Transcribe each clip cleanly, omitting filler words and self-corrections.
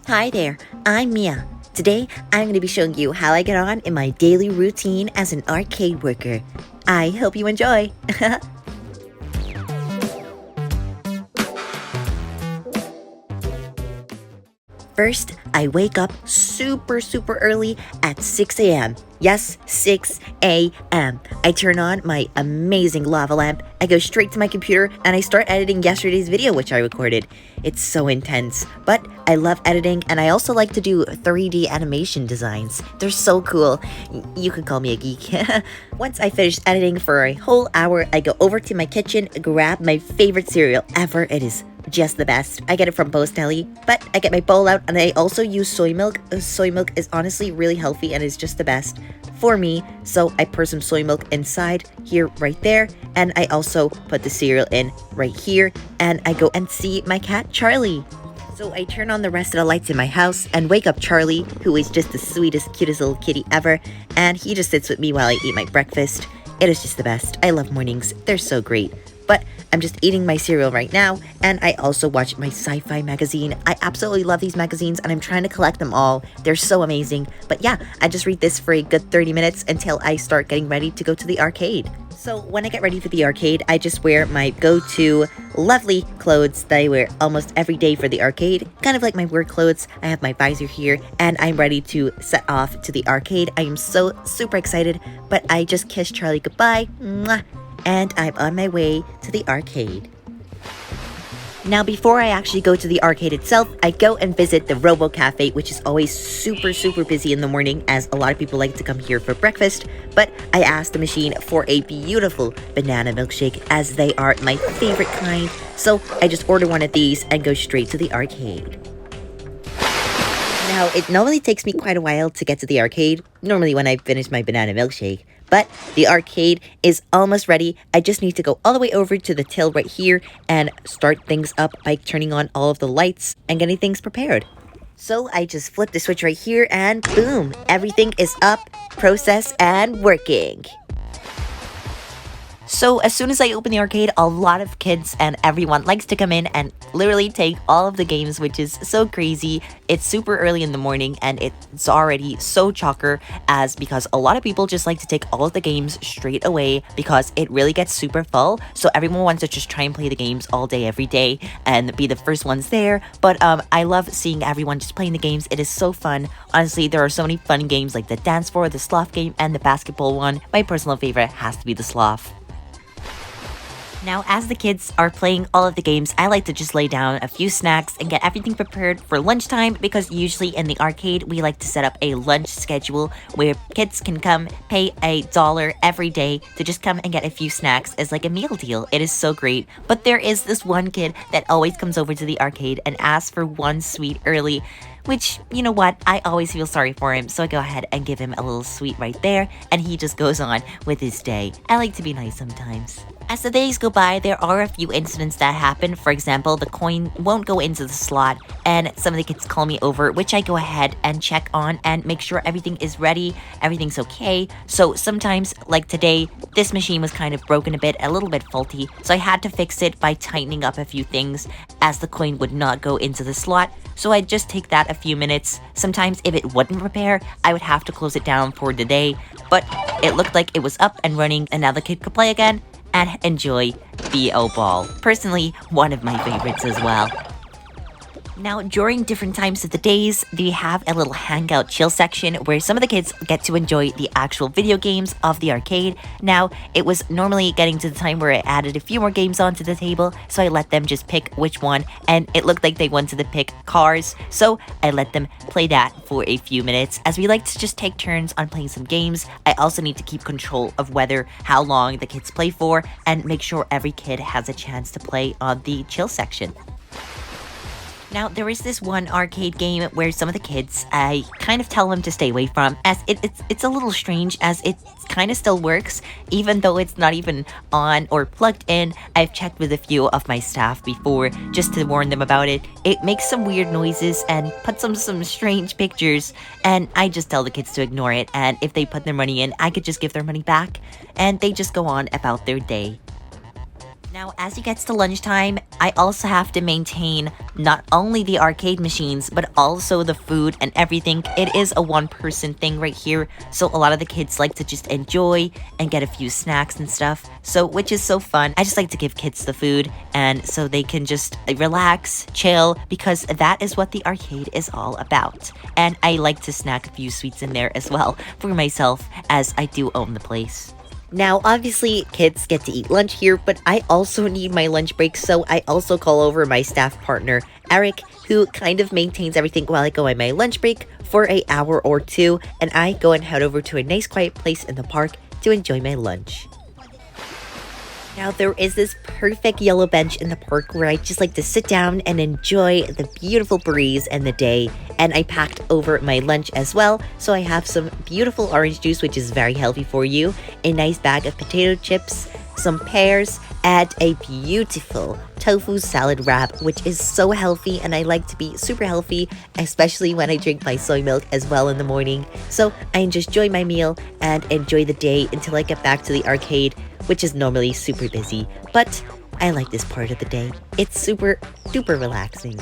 Hi there, I'm Mia. Today, I'm going to be showing you how I get on in my daily routine as an arcade worker. I hope you enjoy. First, I wake up super early at 6 a.m. Yes, 6 a.m. I turn on my amazing lava lamp, I go straight to my computer, and I start editing yesterday's video which I recorded. It's so intense, but I love editing, and I also like to do 3D animation designs. They're so cool. You could call me a geek. Once I finish editing for a whole hour, I go over to my kitchen, grab my favorite cereal ever. It is just the best. I get it from Post Deli, but I get my bowl out and I also use soy milk. Soy milk is honestly really healthy and is just the best for me. So I pour some soy milk inside here, right there, and I also put the cereal in right here, and I go and see my cat Charlie. So I turn on the rest of the lights in my house and wake up Charlie, who is just the sweetest, cutest little kitty ever, and he just sits with me while I eat my breakfast. It is just the best. I love mornings. They're so great. But I'm just eating my cereal right now, and I also watch my sci-fi magazine. I absolutely love these magazines, and I'm trying to collect them all. They're so amazing. But yeah, I just read this for a good 30 minutes until I start getting ready to go to the arcade. So when I get ready for the arcade, I just wear my go-to lovely clothes that I wear almost every day for the arcade. Kind of like my work clothes. I have my visor here, and I'm ready to set off to the arcade. I am so super excited, but I just kissed Charlie goodbye. Mwah. And I'm on my way to the arcade. Now, before I actually go to the arcade itself, I go and visit the Robo Cafe, which is always super busy in the morning, as a lot of people like to come here for breakfast. But I asked the machine for a beautiful banana milkshake, as they are my favorite kind. So I just order one of these and go straight to the arcade. Now, it normally takes me quite a while to get to the arcade, normally when I finish my banana milkshake. But the arcade is almost ready. I just need to go all the way over to the till right here and start things up by turning on all of the lights and getting things prepared. So I just flip the switch right here and boom, everything is up, processed, and working. So as soon as I open the arcade, a lot of kids and everyone likes to come in and literally take all of the games, which is so crazy. It's super early in the morning and it's already so chocker, as because a lot of people just like to take all of the games straight away because it really gets super full. So everyone wants to just try and play the games all day, every day, and be the first ones there. But I love seeing everyone just playing the games. It is so fun. Honestly, there are so many fun games like the dance floor, the sloth game, and the basketball one. My personal favorite has to be the sloth. Now, as the kids are playing all of the games, I like to just lay down a few snacks and get everything prepared for lunchtime, because usually in the arcade, we like to set up a lunch schedule where kids can come pay $1 every day to just come and get a few snacks as like a meal deal. It is so great. But there is this one kid that always comes over to the arcade and asks for one sweet early, which, you know what, I always feel sorry for him, so I go ahead and give him a little sweet right there, and he just goes on with his day. I like to be nice sometimes. As the days go by, there are a few incidents that happen. For example, the coin won't go into the slot, and some of the kids call me over, which I go ahead and check on and make sure everything is ready, everything's okay. So sometimes, like today, this machine was kind of broken a little bit faulty, so I had to fix it by tightening up a few things, as the coin would not go into the slot. So I'd just take that a few minutes. Sometimes if it wouldn't repair, I would have to close it down for the day, but it looked like it was up and running, and now the kid could play again and enjoy BO Ball. Personally, one of my favorites as well. Now, during different times of the days, they have a little hangout chill section where some of the kids get to enjoy the actual video games of the arcade. Now, it was normally getting to the time where I added a few more games onto the table, so I let them just pick which one, and it looked like they wanted to pick Cars, so I let them play that for a few minutes. As we like to just take turns on playing some games, I also need to keep control of how long the kids play for, and make sure every kid has a chance to play on the chill section. Now, there is this one arcade game where some of the kids, I kind of tell them to stay away from, as it's a little strange, as it kind of still works, even though it's not even on or plugged in. I've checked with a few of my staff before, just to warn them about it. It makes some weird noises and puts some strange pictures, and I just tell the kids to ignore it, and if they put their money in, I could just give their money back, and they just go on about their day. Now, as it gets to lunchtime, I also have to maintain not only the arcade machines, but also the food and everything. It is a one-person thing right here, so a lot of the kids like to just enjoy and get a few snacks and stuff, so which is so fun. I just like to give kids the food, and so they can just relax, chill, because that is what the arcade is all about. And I like to snack a few sweets in there as well for myself, as I do own the place. Now, obviously, kids get to eat lunch here, but I also need my lunch break, so I also call over my staff partner, Eric, who kind of maintains everything while I go on my lunch break for an hour or two, and I go and head over to a nice quiet place in the park to enjoy my lunch. Now, there is this perfect yellow bench in the park where I just like to sit down and enjoy the beautiful breeze and the day. And I packed over my lunch as well, so I have some beautiful orange juice, which is very healthy for you, a nice bag of potato chips, some pears, and a beautiful tofu salad wrap, which is so healthy, and I like to be super healthy, especially when I drink my soy milk as well in the morning. So I just enjoy my meal and enjoy the day until I get back to the arcade, which is normally super busy, but I like this part of the day. It's super duper relaxing.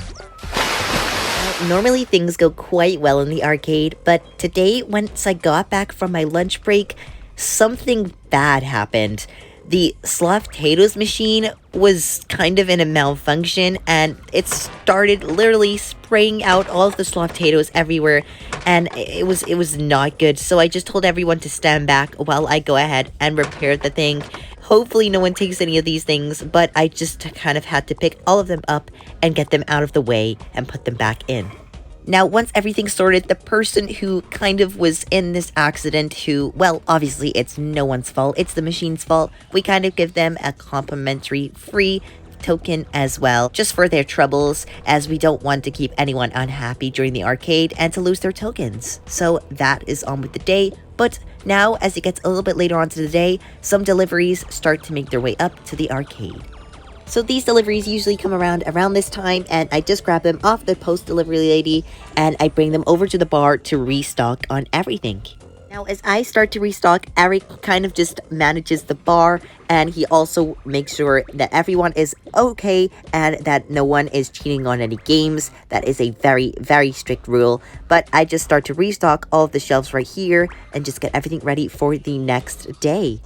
Normally things go quite well in the arcade, but today, once I got back from my lunch break, something bad happened. The sloth potatoes machine was kind of in a malfunction, and it started literally spraying out all of the sloth potatoes everywhere, and it was not good. So I just told everyone to stand back while I go ahead and repair the thing. Hopefully no one takes any of these things, but I just kind of had to pick all of them up and get them out of the way and put them back in. Now, once everything's sorted, the person who kind of was in this accident, who, well, obviously it's no one's fault, it's the machine's fault, we kind of give them a complimentary free token as well, just for their troubles, as we don't want to keep anyone unhappy during the arcade and to lose their tokens. So that is on with the day. But now, as it gets a little bit later on to the day, some deliveries start to make their way up to the arcade. So these deliveries usually come around this time, and I just grab them off the post delivery lady and I bring them over to the bar to restock on everything. Now, as I start to restock, Eric kind of just manages the bar, and he also makes sure that everyone is okay and that no one is cheating on any games. That is a very, very strict rule. But I just start to restock all of the shelves right here and just get everything ready for the next day.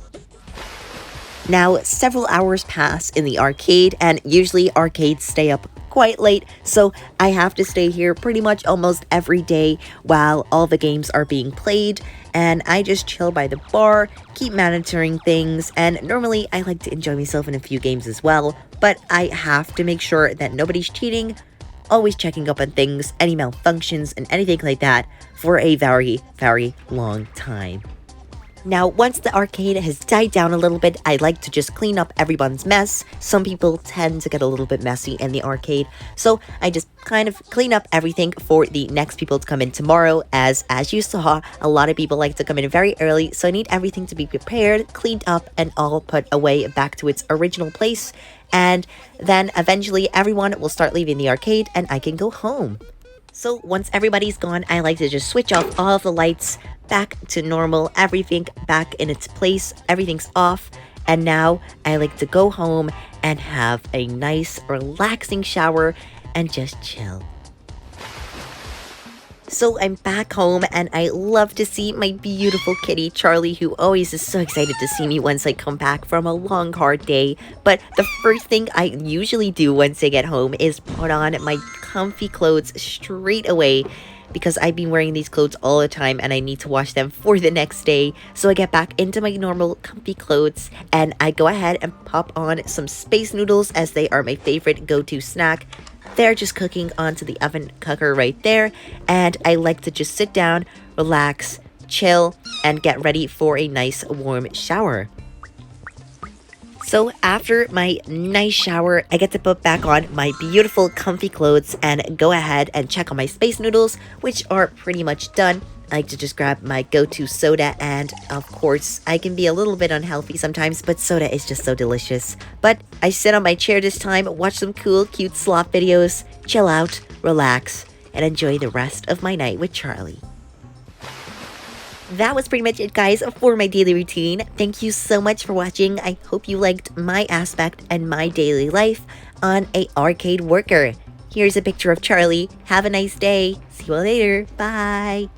Now, several hours pass in the arcade, and usually arcades stay up quite late, so I have to stay here pretty much almost every day while all the games are being played, and I just chill by the bar, keep monitoring things, and normally I like to enjoy myself in a few games as well, but I have to make sure that nobody's cheating, always checking up on things, any malfunctions, and anything like that for a very, very long time. Now, once the arcade has died down a little bit, I like to just clean up everyone's mess. Some people tend to get a little bit messy in the arcade, so I just kind of clean up everything for the next people to come in tomorrow. As you saw, a lot of people like to come in very early, so I need everything to be prepared, cleaned up, and all put away back to its original place. And then eventually everyone will start leaving the arcade and I can go home. So once everybody's gone, I like to just switch off all of the lights, back to normal, everything back in its place, everything's off, and now I like to go home and have a nice relaxing shower and just chill. So I'm back home, and I love to see my beautiful kitty Charlie, who always is so excited to see me once I come back from a long hard day. But the first thing I usually do once I get home is put on my comfy clothes straight away, because I've been wearing these clothes all the time and I need to wash them for the next day. So I get back into my normal comfy clothes and I go ahead and pop on some space noodles, as they are my favorite go-to snack. They're just cooking onto the oven cooker right there, and I like to just sit down, relax, chill, and get ready for a nice warm shower. So after my nice shower, I get to put back on my beautiful comfy clothes and go ahead and check on my space noodles, which are pretty much done. I like to just grab my go-to soda, and of course, I can be a little bit unhealthy sometimes, but soda is just so delicious. But I sit on my chair this time, watch some cool, cute sloth videos, chill out, relax, and enjoy the rest of my night with Charlie. that was pretty much it, guys, for my daily routine. Thank you so much for watching. I hope you liked my aspect and my daily life on a arcade worker. Here's a picture of Charlie. Have a nice day. See you later. Bye.